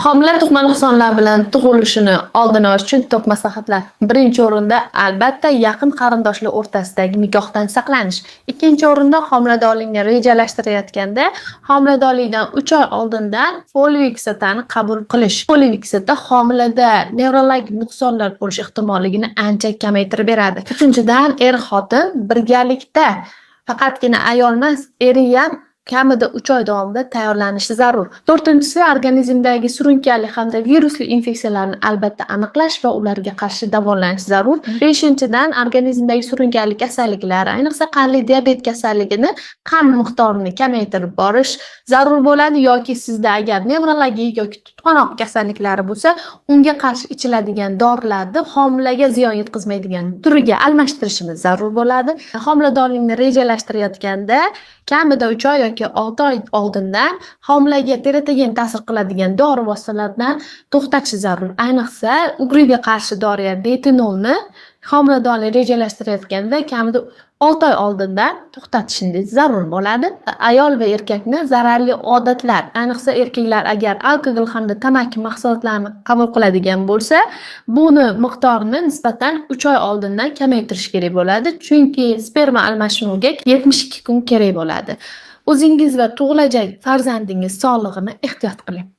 Homila tug'ma nuqsonlar bilan tug'ilishini oldini olish uchun top maslahatlar. Birinchi o'rinda albatta yaqin qarindoshlar o'rtasidagi nikohdan saqlanish. Ikkinchi o'rinda homiladorlikni rejalashtirayotganda homiladorlikdan 3 oy oldindan poliviksatani qabul qilish. Poliviksata homilada nevrologik nuqsonlar bo'lish ehtimolligini ancha kamaytirib beradi. Uchinchidan er-xotin birgalikda faqatgina ayol emas, eri ham kamida 3 oy davomida tayyorlanishi zarur. To'rtinchisi organizmdagi surunkali hamda virusli infeksiyalarni albatta aniqlash va ularga qarshi davolanish zarur. Beshinchidan organizmdagi surunkali kasalliklar, ayniqsa qandli diabet kasalligini qon miqdorini kamaytirib borish zarur bo'ladi yoki sizda agar nevrologik yoki tutqanoq kasalliklari bo'lsa, unga qarshi ichiladigan dorilarni homilaga ziyon yetkazmaydigan turiga almashtirishimiz zarur bo'ladi. Homiladorlikni rejalashtirayotganda kamida 3 oy yoki 6 oy oldindan homilaga teratogen ta'sir qiladigan dori vositalaridan to'xtatish zarur. Ayniqsa grippga qarshi dori retinolni homiladorlik rejalashtirayotganda kamida 6 oy oldindan to'xtatishingiz zarur bo'ladi. Ayol va erkakni zararli odatlar, ayniqsa erkaklar agar alkogol hamda tamaki mahsulotlarini qabul qiladigan bo'lsa, buni miqdorini nisbatan 3 oy oldindan kamaytirish kerak bo'ladi, chunki sperma almashinuviga 72 kun kerak bo'ladi. O'zingiz va tug'ilajak farzandingiz sog'lig'ini ehtiyot qiling.